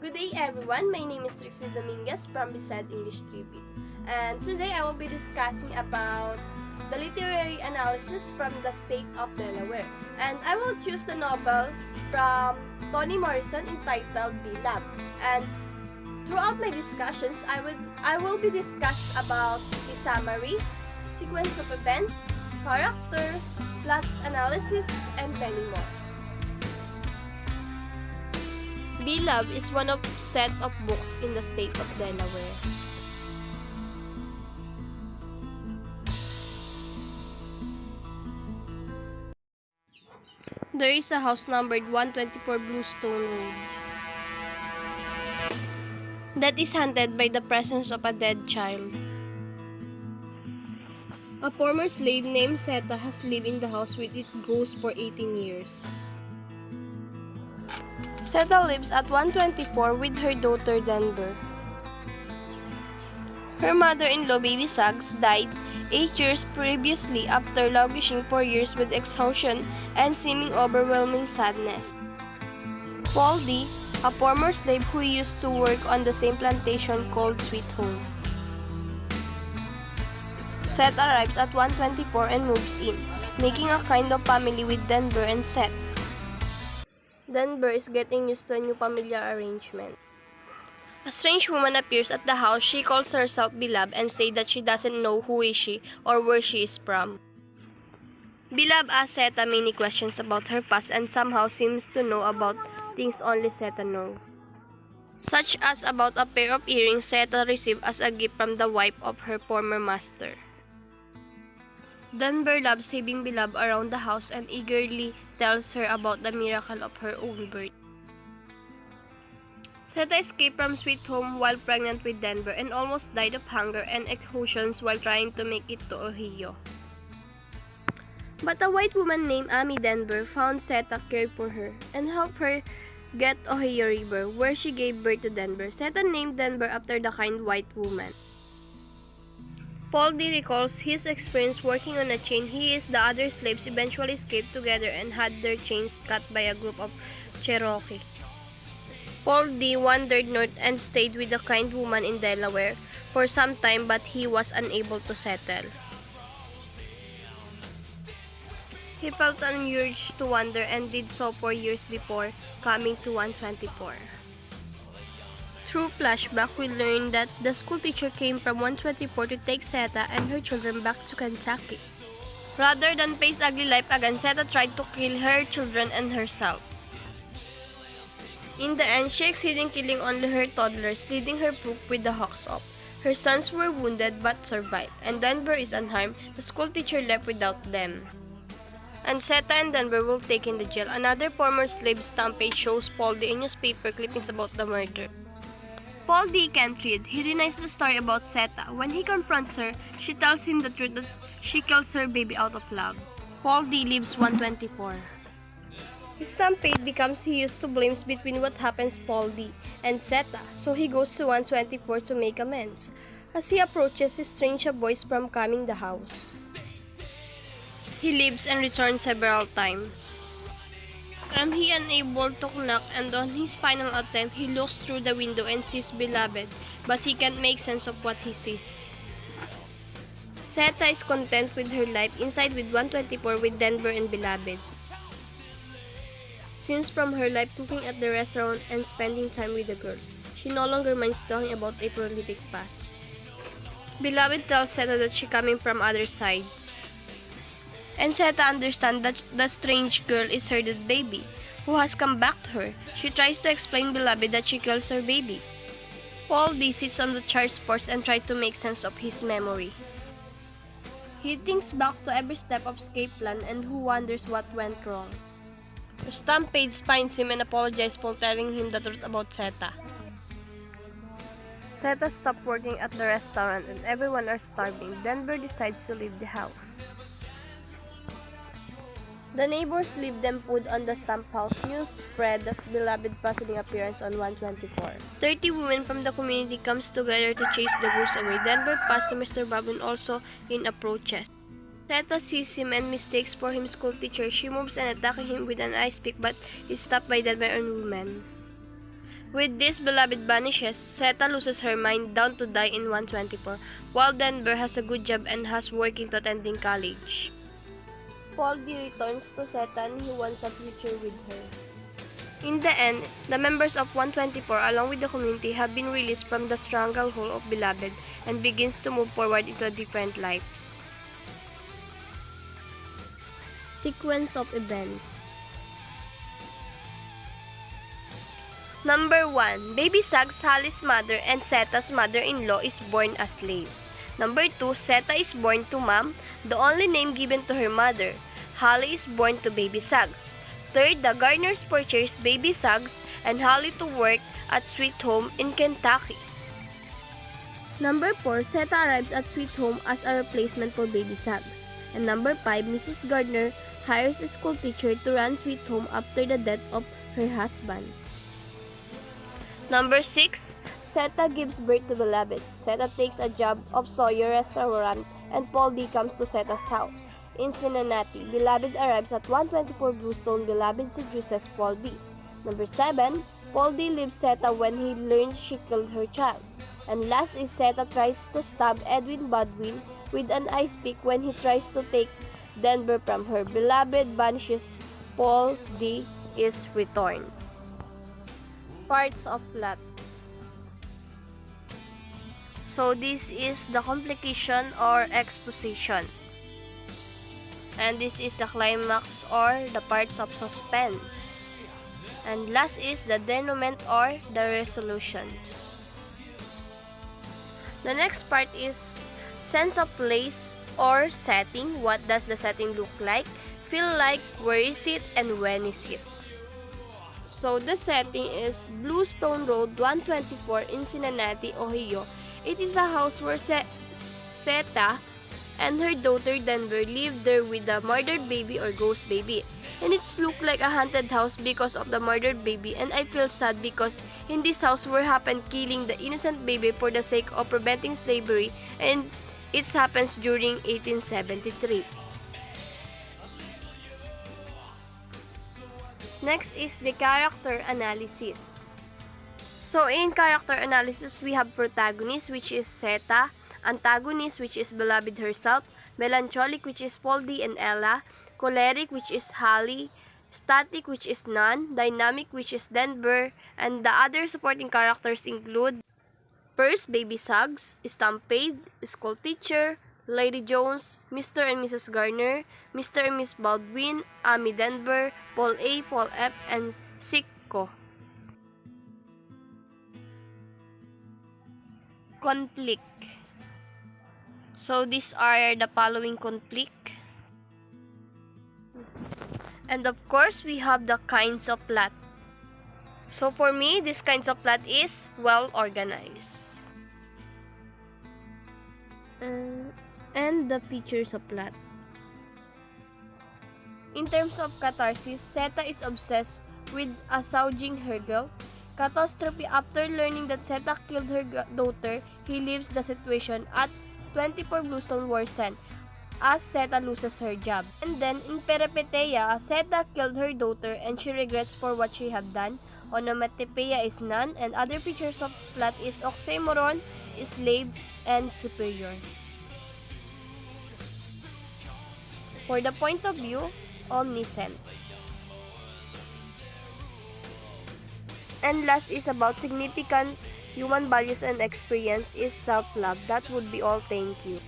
Good day everyone, my name is Trixie Dominguez from Beside English Trivia. And today I will be discussing about the literary analysis from the state of Delaware. And I will choose the novel from Toni Morrison entitled Beloved. And throughout my discussions, I will be discussing about the summary, sequence of events, character, plot analysis, and many more. Beloved is one of set of books in the state of Delaware. There is a house numbered 124 Bluestone Road that is haunted by the presence of a dead child. A former slave named Seta has lived in the house with its ghost for 18 years. Seta lives at 124 with her daughter Denver. Her mother-in-law, Baby Sags, died 8 years previously after languishing for years with exhaustion and seeming overwhelming sadness. Paul D., a former slave who used to work on the same plantation called Sweet Home. Seth arrives at 124 and moves in, making a kind of family with Denver and Seth. Denver is getting used to a new familiar arrangement. A strange woman appears at the house. She calls herself Beloved and says that she doesn't know who is she or where she is from. Beloved asks Seta many questions about her past and somehow seems to know about things only Seta knows. Such as about a pair of earrings Seta received as a gift from the wife of her former master. Denver loves saving Beloved around the house and eagerly tells her about the miracle of her own birth. Seta escaped from Sweet Home while pregnant with Denver and almost died of hunger and exhaustion while trying to make it to Ohio. But a white woman named Amy Denver found Seta, cared for her, and helped her get Ohio River, where she gave birth to Denver. Seta named Denver after the kind white woman. Paul D. recalls his experience working on a chain. He and the other slaves eventually escaped together and had their chains cut by a group of Cherokee. Paul D. wandered north and stayed with the kind woman in Delaware for some time, but he was unable to settle. He felt an urge to wander and did so for years before coming to 124. Through flashback, we learned that the school teacher came from 124 to take Seta and her children back to Kentucky. Rather than face ugly life again, Seta tried to kill her children and herself. In the end, she succeeded in killing only her toddlers, leading her proof with the hawks off. Her sons were wounded but survived, and Denver is unharmed. The school teacher left without them. And Seta and Denver were taken to jail. Another former slave stampede shows Paul D. in newspaper clippings about the murder. Paul D. can't read. He denies the story about Seta. When he confronts her, she tells him the truth that she kills her baby out of love. Paul D. leaves 124. His stampede becomes he used to blames between what happens Paul D. and Seta, so he goes to 124 to make amends. As he approaches, he strange a voice from coming the house. He leaves and returns several times. He unable to knock, and on his final attempt, he looks through the window and sees Beloved, but he can't make sense of what he sees. Seta is content with her life inside with 124 with Denver and Beloved. Since from her life cooking at the restaurant and spending time with the girls, she no longer minds talking about a prolific past. Beloved tells Seta that she coming from other sides. And Seta understands that the strange girl is her dead baby, who has come back to her. She tries to explain Beloved that she kills her baby. Paul D. sits on the charge post and tries to make sense of his memory. He thinks back to every step of escape plan and who wonders what went wrong. The stampede finds him and apologizes for telling him the truth about Seta. Seta stops working at the restaurant and everyone are starving. Denver decides to leave the house. The neighbors leave them food on the stump house. News spread that Beloved puzzling appearance on 124. 30 women from the community comes together to chase the ghost away. Denver passes to Mr. Bobbin also in approaches. Seta sees him and mistakes for him school teacher. She moves and attacking him with an ice pick but is stopped by Denver and women. With this, Beloved vanishes. Zeta loses her mind down to die in 124, while Denver has a good job and has working to attending college. Paul D returns to Zeta and he wants a future with her. In the end, the members of 124 along with the community have been released from the stranglehold of Beloved and begins to move forward into different lives. Sequence of events. Number 1. Baby Sags, Holly's mother and Zeta's mother-in-law, is born a slave. Number 2. Zeta is born to Mom, the only name given to her mother. Holly is born to Baby Sags. Third, the Garners purchase Baby Sags and Holly to work at Sweet Home in Kentucky. Number 4, Zeta arrives at Sweet Home as a replacement for Baby Sags. And number 5, Mrs. Gardner hires a school teacher to run Sweet Home after the death of her husband. Number 6, Zeta gives birth to Beloved. Zeta takes a job of Sawyer restaurant and Paul D comes to Zeta's house. In Cincinnati, Beloved arrives at 124 Bluestone. Beloved seduces Paul D. Number 7, Paul D leaves Zeta when he learns she killed her child. And last is Zeta tries to stab Edwin Bodwin with an ice pick when he tries to take Denver from her. Beloved vanishes. Paul D is returned. Parts of plot. So this is the complication or exposition. And this is the climax or the parts of suspense. And last is the denouement or the resolutions. The next part is sense of place or setting. What does the setting look like, feel like, where is it, and when is it? So the setting is Bluestone Road 124 in Cincinnati, Ohio. It is a house where Zeta and her daughter Denver live there with the murdered baby or ghost baby. And it's look like a haunted house because of the murdered baby, and I feel sad because in this house where happened killing the innocent baby for the sake of preventing slavery, and it happens during 1873. Next is the character analysis. So in character analysis, we have protagonist, which is Zeta, antagonist, which is Beloved herself, melancholic, which is Paul D and Ella, choleric, which is Holly, static, which is Nan, dynamic, which is Denver, and the other supporting characters include first, Baby Sags, Stampede, school teacher, Lady Jones, Mr. and Mrs. Garner, Mr. and Miss Baldwin, Amy Denver, Paul A, Paul F, and Sikko. Conflict. So these are the following conflict. And of course, we have the kinds of plot. So for me, this kinds of plot is well organized. And the features of plot. In terms of catharsis, Zeta is obsessed with assuaging her guilt. Catastrophe. After learning that Zeta killed her daughter, he leaves the situation at 24 Bluestone worsen as Zeta loses her job. And then in Peripeteia, Zeta killed her daughter and she regrets for what she have done. Onomatopoeia is none, and other features of plot is oxymoron, slave, and superior. For the point of view, omniscient. And last is about significant human values and experience is self-love. That would be all. Thank you.